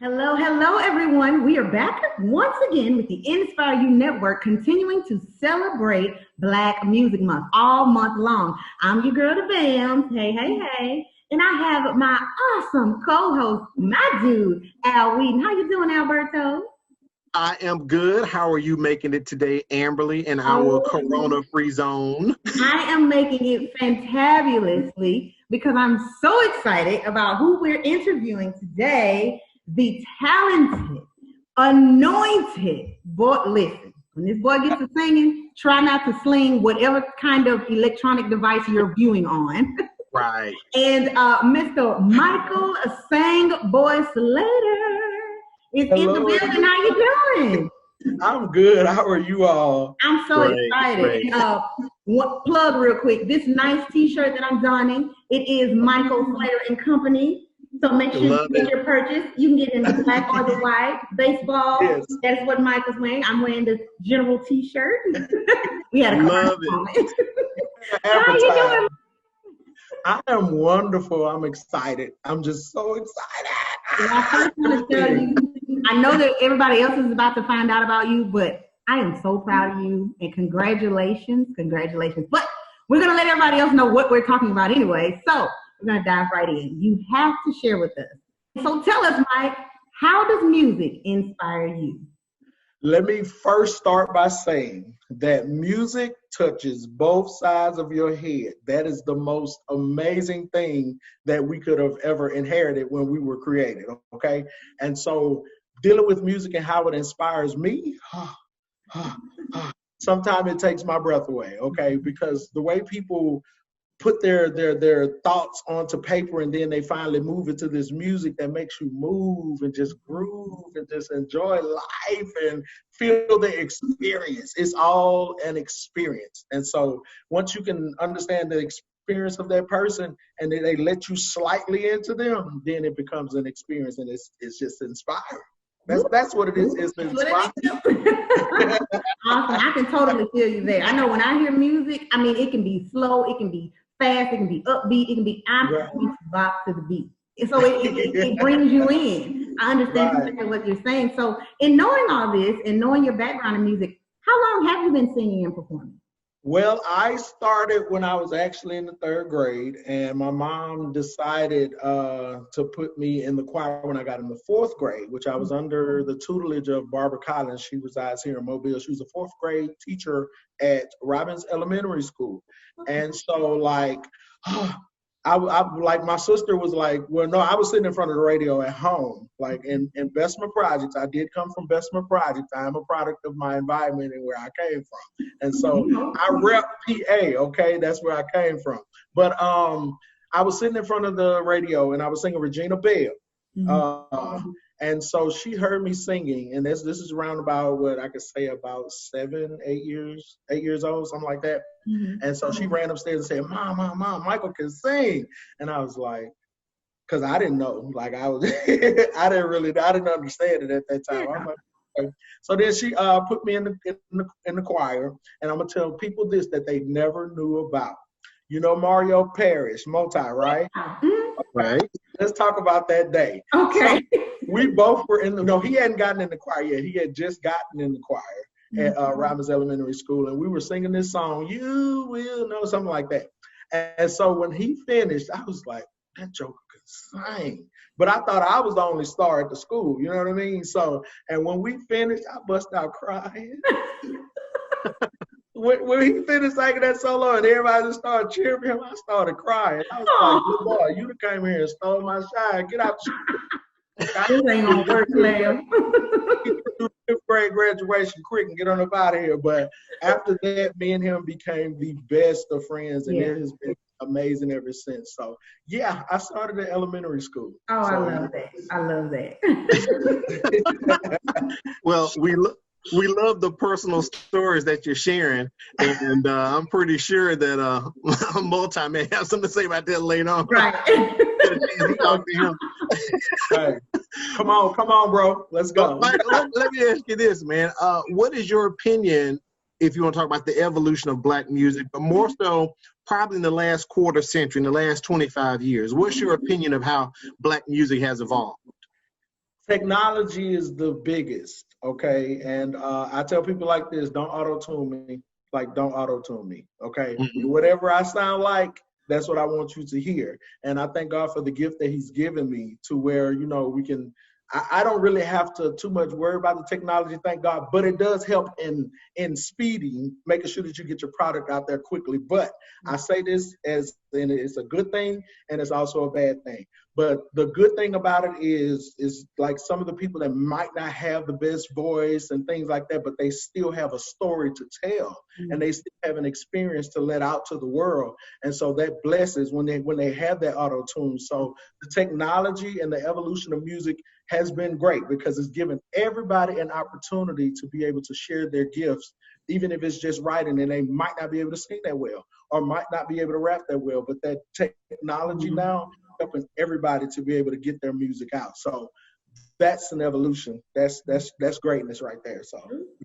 Hello, hello, everyone. We are back once again with the Inspire You Network, continuing to celebrate Black Music Month all month long. I'm your girl, the Bams. Hey, hey, hey. And I have my awesome co-host, my dude, Al Wheaton. How you doing, Alberto? I am good. How are you making it today, Amberly, in our corona-free zone? I am making it fantabulously because I'm so excited about who we're interviewing today. The talented, anointed boy. Listen, when this boy gets to singing, try not to sling whatever kind of electronic device you're viewing on. Right. And Mr. Michael Sang Boy Slater is in the building. How you doing? I'm good. How are you all? I'm so excited. Plug real quick. This nice T-shirt that I'm donning, it is Michael Slater and Company. So make sure you get your purchase. You can get it in the black or the white. Baseball, yes. That's what Michael's wearing. I'm wearing the general T-shirt. We had a love it. How are you doing? I am wonderful. I'm excited. I'm just so excited. Well, I first want to tell you, I know that everybody else is about to find out about you, but I am so proud of you and congratulations. But we're going to let everybody else know what we're talking about anyway. So we're going to dive right in. You have to share with us. So tell us, Mike, how does music inspire you? Let me first start by saying that music touches both sides of your head. That is the most amazing thing that we could have ever inherited when we were created, okay? And so dealing with music and how it inspires me, sometimes it takes my breath away, okay? Because the way people put their thoughts onto paper and then they finally move into this music that makes you move and just groove and just enjoy life and feel the experience. It's all an experience. And so once you can understand the experience of that person and then they let you slightly into them, then it becomes an experience and it's just inspiring. That's what it is. It's inspiring. Awesome. I can totally feel you there. I know when I hear music, I mean, it can be slow, it can be fast, it can be upbeat, it can be I'm going to bop to the beat. So it brings you in. I understand exactly what you're saying. So in knowing all this and knowing your background in music, how long have you been singing and performing? Well, I started when I was actually in the 3rd grade, and my mom decided to put me in the choir when I got in the 4th grade, which I was under the tutelage of Barbara Collins. She resides here in Mobile. She was a 4th grade teacher at Robbins Elementary School. And so like, I like my sister was like, well, no, I was sitting in front of the radio at home, like in Bessemer Projects. I did come from Bessemer Projects. I am a product of my environment and where I came from. And so I rep PA, okay? That's where I came from. But I was sitting in front of the radio and I was singing Regina Bell. And so she heard me singing, and this is around about what I could say about 8 years old, something like that. And so she ran upstairs and said, Mom, Michael can sing. And I was like, because I didn't know, like I didn't understand it at that time. I'm like, okay. So then she put me in the choir, and I'm gonna tell people this that they never knew about. You know Mario Parrish, Multi, right? Right. Let's talk about that day. Okay. So we both were he hadn't gotten in the choir yet. He had just gotten in the choir at Robbins Elementary School. And we were singing this song, You Will Know, something like that. And so when he finished, I was like, that joker could sing. But I thought I was the only star at the school. You know what I mean? So, and when we finished, I bust out crying. When he finished singing that solo and everybody just started cheering him, I started crying. I was like, boy, you done came here and stole my shine. Get out. This ain't gonna work, Lamb. 5th grade graduation quick and get on up out of here. But after that, me and him became the best of friends, and it has been amazing ever since. So yeah, I started at elementary school. Oh, so, I love that. Well, we love the personal stories that you're sharing, and I'm pretty sure that Multi may have something to say about that later on. Right. Hey, come on, bro. Let's go. Michael, let me ask you this, man. What is your opinion, if you want to talk about the evolution of Black music, but more so probably in the last quarter century, in the last 25 years? What's your opinion of how Black music has evolved? Technology is the biggest, okay? And I tell people like this, don't auto-tune me. Like, don't auto-tune me, okay? Whatever I sound like, that's what I want you to hear. And I thank God for the gift that he's given me to where, you know, we can, I don't really have to too much worry about the technology, thank God, but it does help in speeding, making sure that you get your product out there quickly. But I say this as, and it's a good thing, and it's also a bad thing. But the good thing about it is like some of the people that might not have the best voice and things like that, but they still have a story to tell, and they still have an experience to let out to the world. And so that blesses when they have that auto tune. So the technology and the evolution of music has been great because it's given everybody an opportunity to be able to share their gifts, even if it's just writing, and they might not be able to sing that well or might not be able to rap that well, but that technology now helping everybody to be able to get their music out. So that's an evolution. That's greatness right there. So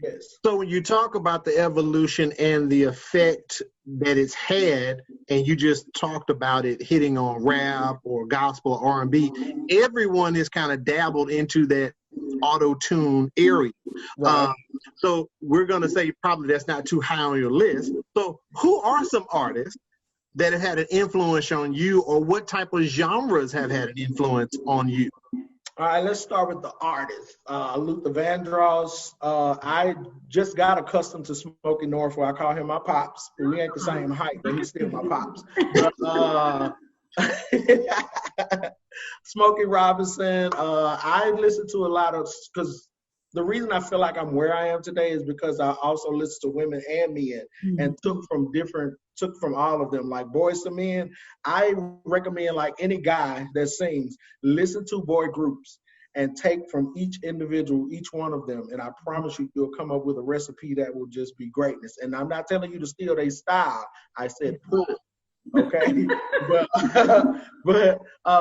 yes. So when you talk about the evolution and the effect that it's had, and you just talked about it hitting on rap or gospel or R&B, everyone has kind of dabbled into that auto-tune area. Right. So we're going to say probably that's not too high on your list. So who are some artists that have had an influence on you, or what type of genres have had an influence on you? All right, let's start with the artist. Luther Vandross. I just got accustomed to Smokey Norfolk. I call him my pops. We ain't the same height, but he's still my pops. But, Smokey Robinson. I listen to a lot of, because the reason I feel like I'm where I am today is because I also listen to women and men, and took from all of them. Like Boys to Men, I recommend, like any guy that sings, listen to boy groups and take from each individual, each one of them, and I promise you, you'll come up with a recipe that will just be greatness. And I'm not telling you to steal their style. I said pull. Okay, but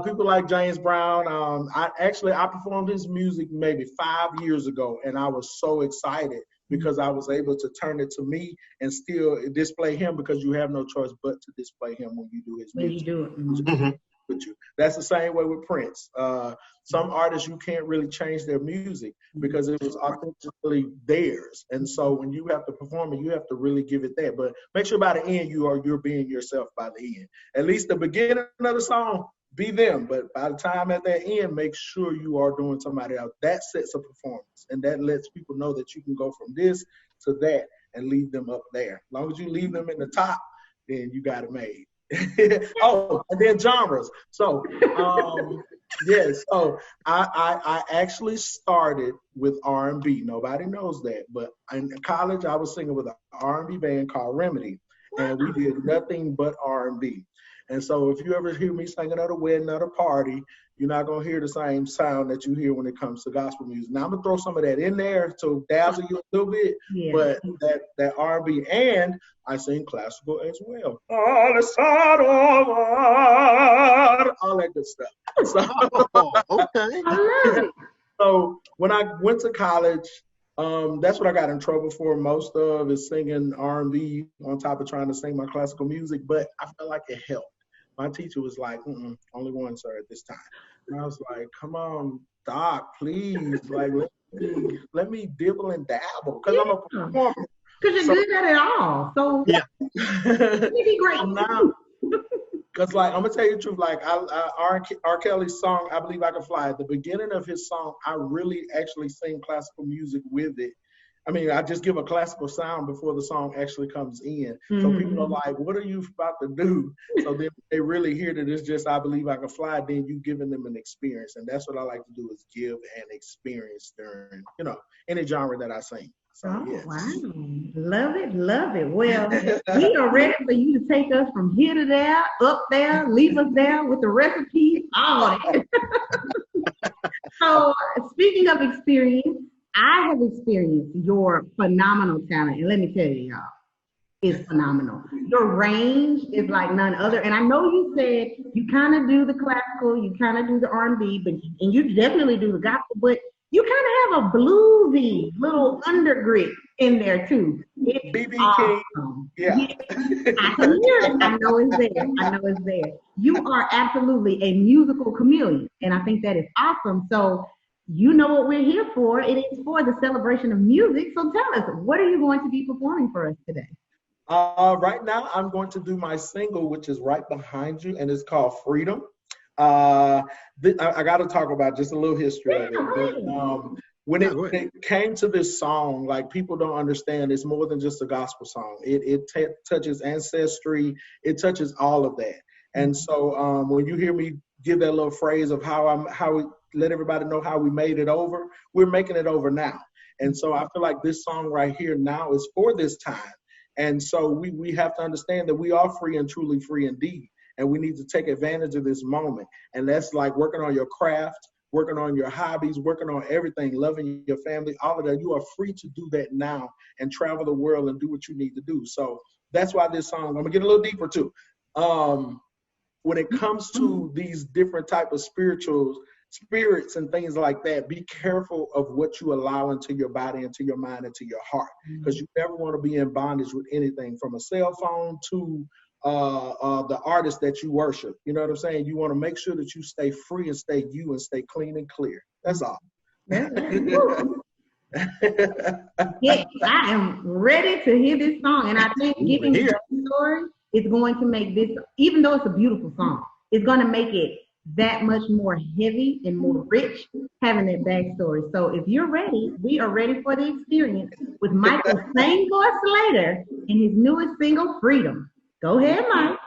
people like James Brown, I performed his music maybe 5 years ago, and I was so excited because I was able to turn it to me and still display him, because you have no choice but to display him when you do his music. When you do it. That's the same way with Prince. Some artists, you can't really change their music because it was authentically theirs. And so when you have to perform it, you have to really give it that. But make sure by the end you're being yourself by the end. At least the beginning of the song, be them. But by the time at that end, make sure you are doing somebody else. That sets a performance, and that lets people know that you can go from this to that and leave them up there. As long as you leave them in the top, then you got it made. Oh, and then genres. So yes, so I actually started with R&B. Nobody knows that, but in college I was singing with an R&B band called Remedy, and we did nothing but R&B. And so if you ever hear me singing at a wedding, at a party, you're not going to hear the same sound that you hear when it comes to gospel music. Now I'm going to throw some of that in there to dazzle you a little bit, but that R&B, and I sing classical as well. All that good stuff. So, Okay. So when I went to college, that's what I got in trouble for most of, is singing R&B on top of trying to sing my classical music, but I felt like it helped. My teacher was like, only one, sir, at this time. And I was like, come on, Doc, please, like, let me dibble and dabble, because I'm a performer. Because you're good at it all. So yeah, it'd be great. Now, because, like, I'm going to tell you the truth, like, R. Kelly's song, I Believe I Can Fly, at the beginning of his song, I really actually sing classical music with it. I mean, I just give a classical sound before the song actually comes in. So people are like, what are you about to do? So then they really hear that it's just I Believe I Can Fly, then you giving them an experience. And that's what I like to do, is give an experience during, any genre that I sing. So, yes. Wow. Love it, love it. Well, we are ready for you to take us from here to there, up there, leave us there with the recipe, all that. So, speaking of experience, I have experienced your phenomenal talent, and let me tell you, y'all, it's phenomenal. Your range is like none other. And I know you said you kind of do the classical, you kind of do the R&B, and you definitely do the gospel, but you kind of have a bluesy little undergrip in there too. It's BB awesome. King. Yeah. I can hear it. I know it's there. I know it's there. You are absolutely a musical chameleon, and I think that is awesome. So you know what we're here for. It is for the celebration of music. So tell us, what are you going to be performing for us today? Right now, I'm going to do my single, which is right behind you, and it's called Freedom. I got to talk about just a little history of it. But, when it came to this song, like, people don't understand, it's more than just a gospel song. It touches ancestry. It touches all of that. And so when you hear me give that little phrase of how we let everybody know how we made it over, we're making it over now. And so I feel like this song right here now is for this time. And so we have to understand that we are free and truly free indeed. And we need to take advantage of this moment. And that's like working on your craft, working on your hobbies, working on everything, loving your family, all of that. You are free to do that now and travel the world and do what you need to do. So that's why this song, I'm going to get a little deeper too. When it comes to these different type of spirits and things like that, be careful of what you allow into your body, into your mind, into your heart, because you never want to be in bondage with anything, from a cell phone to the artist that you worship. You know what I'm saying? You want to make sure that you stay free and stay you and stay clean and clear. That's all. Yes, I am ready to hear this song, and I think giving the story is going to make this, even though it's a beautiful song, it's going to make it that much more heavy and more rich, having that backstory. So if you're ready, we are ready for the experience with Michael Slater and his newest single, Freedom. Go ahead, Mike.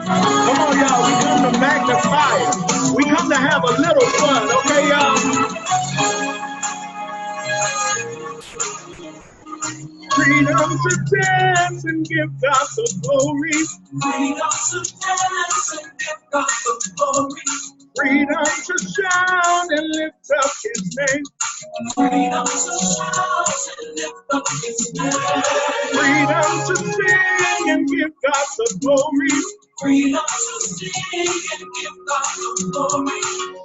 Come on, y'all. We come to magnify it. We come to have a little fun, okay, y'all? Freedom to dance and give God the glory. Freedom to dance and give God the glory. Freedom to shout and lift up His name. Freedom to shout and lift up His name. Freedom to sing and give God the glory. Freedom to sing and give God the glory.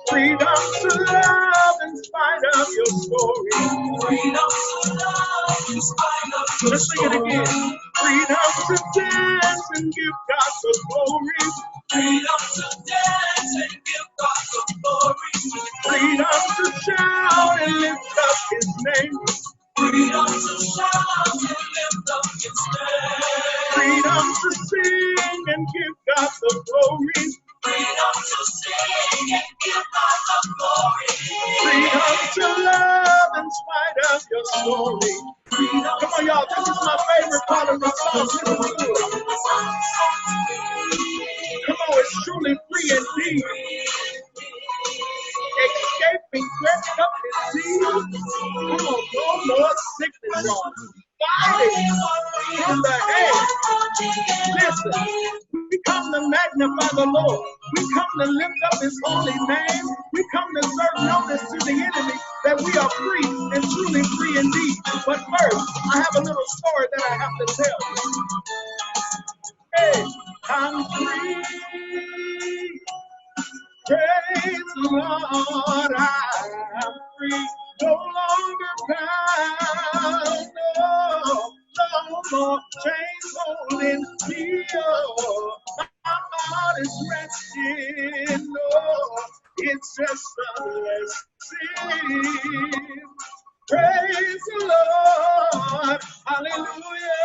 Freedom to love in spite of your story. Freedom to love in spite of your story. Let's sing it again. Freedom to dance and give God the glory. Freedom to dance and give God the glory. Freedom to shout and lift up His name. Freedom to shout and lift up His name. Freedom to sing and give God the glory. Freedom to sing and give God the glory. Freedom to love in spite of your story. Freedom. Come on, y'all. This is my favorite part of the song. Listen to it. Come on, it's truly free indeed. Escaping, dressed up in disease. Come on, no more sickness, y'all. Fighting from the head. Listen, we come to magnify the Lord. We come to lift up His holy name. We come to serve notice to the enemy that we are free and truly free indeed. But first, I have a little story that I have to tell you. Hey, I'm free. Praise the Lord, I'm free. No longer bound, no more chains holding me. Oh, my heart is resting. No, it's just a blessing. Praise the Lord, hallelujah.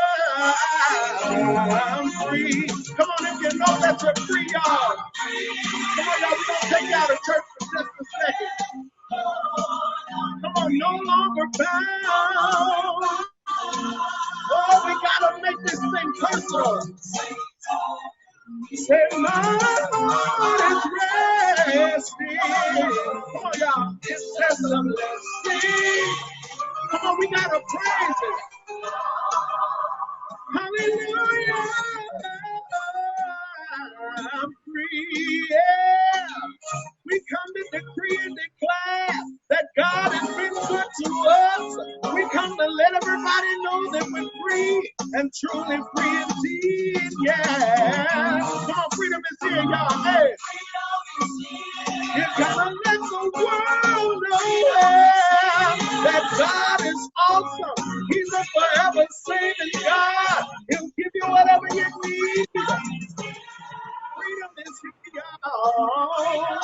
I'm free. Come on, if you know that you're free, y'all. Come on, y'all, we're going to take you out of church for just a second. Come on, no longer bound. Oh, we got to make this thing personal. Say, my heart is resting. Come on, y'all, it's just a blessing. Come on, we got to praise it. Hallelujah. I'm free, yeah. We come to decree and declare that God has been good to us. We come to let everybody know that we're free and truly free indeed, yeah. Come on, freedom is here, y'all. Hey. You gotta let the world know that God is awesome. He's a forever saving God. He'll give you whatever you need. Freedom is here, y'all.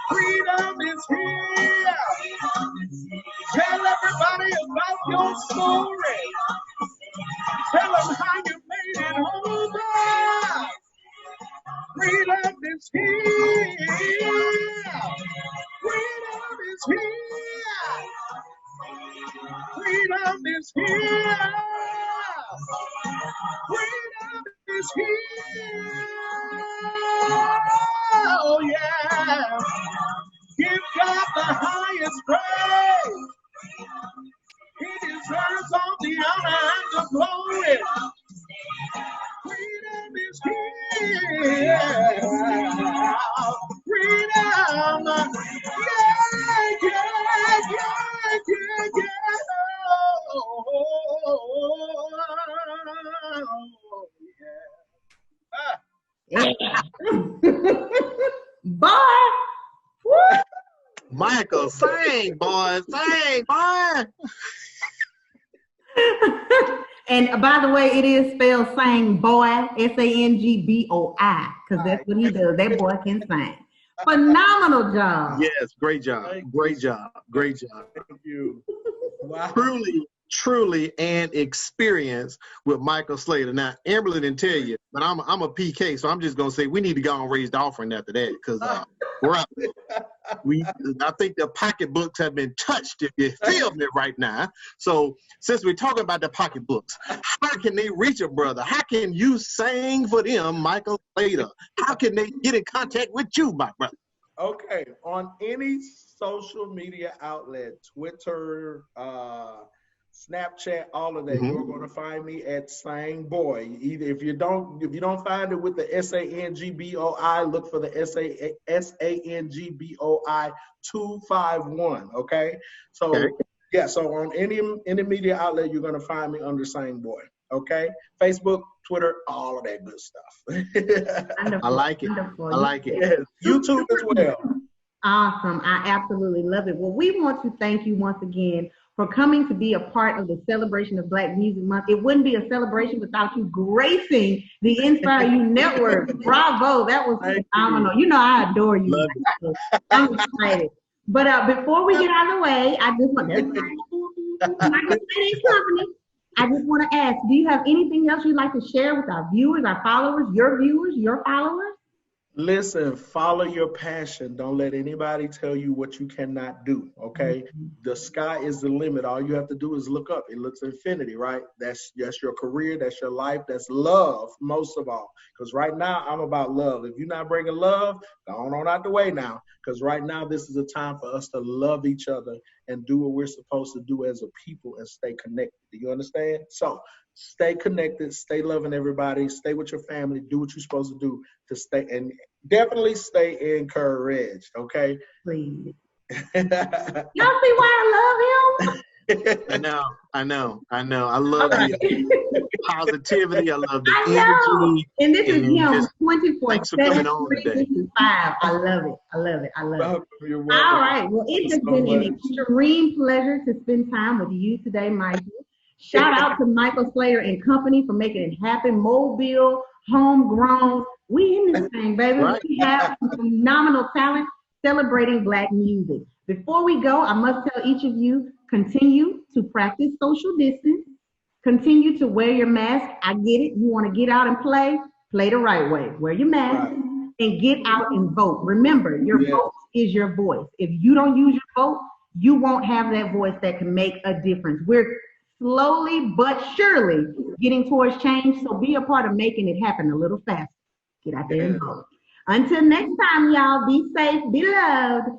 Freedom is here. Tell everybody about your story. Tell them how you made it over. Freedom is here. Freedom is here. Freedom is here. Freedom is here. Oh yeah. Give God the highest praise. He deserves all the honor and the glory. Freedom is here. Freedom. Yeah. Boy. Woo. Michael, sing, boy, sing, boy. And by the way, it is spelled sang boy, S-A-N-G-B-O-I, because that's what he does. That boy can sing. Phenomenal job. Yes, great job. Great job. Great job. Thank you. Wow. Truly an experience with Michael Slater. Now, Amberly didn't tell you, but I'm a PK, so I'm just going to say we need to go and raise the offering after that because we're up. I think the pocketbooks have been touched if you're filming it right now. So since we're talking about the pocketbooks, how can they reach a brother? How can you sing for them, Michael Slater? How can they get in contact with you, my brother? Okay, on any social media outlet, Twitter, Snapchat, all of that, you're going to find me at Sang Boy. Either if you don't find it with the SANGBOI, look for the SANGBOI 251. Okay, so yeah, so on any media outlet, you're going to find me under Sang Boy. Okay, Facebook, Twitter, all of that good stuff. I like it. Wonderful. I like it. Yes, YouTube as well. Awesome. I absolutely love it. Well, we want to thank you once again for coming to be a part of the celebration of Black Music Month. It wouldn't be a celebration without you gracing the Inspire You Network. Bravo. That was phenomenal. You know, I adore you. I'm excited. But before we get out of the way, I just want I just want to ask, do you have anything else you'd like to share with our viewers, our followers, your followers? Listen, follow your passion. Don't let anybody tell you what you cannot do, okay? The sky is the limit. All you have to do is look up. It looks infinity, right? That's your career. That's your life. That's love, most of all. Because right now, I'm about love. If you're not bringing love, go on out the way now. Because right now, this is a time for us to love each other and do what we're supposed to do as a people and stay connected. Do you understand? So stay connected, stay loving everybody, stay with your family, do what you're supposed to do to stay, and definitely stay encouraged, okay? Please. Y'all see why I love him? I know. I love the positivity. I love the energy. And this is him 24/7. Thanks for coming on today. I love it. You're welcome. All right. Well, it has been an extreme pleasure to spend time with you today, Michael. Shout out to Michael Slater and Company for making it happen. Mobile, homegrown. We in this thing, baby. Right. We have phenomenal talent celebrating Black music. Before we go, I must tell each of you, continue to practice social distance. Continue to wear your mask. I get it. You want to get out and play the right way. Wear your mask and get out and vote. Remember, your vote is your voice. If you don't use your vote, you won't have that voice that can make a difference. We're slowly but surely getting towards change, so be a part of making it happen a little faster. Get out there and vote. Until next time, y'all, be safe, be loved.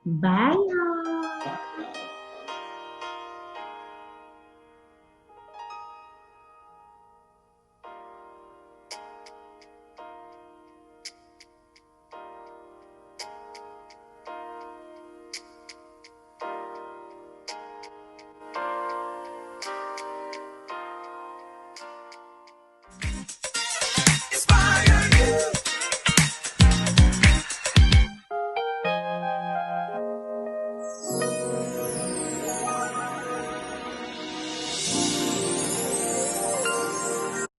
Bye, y'all.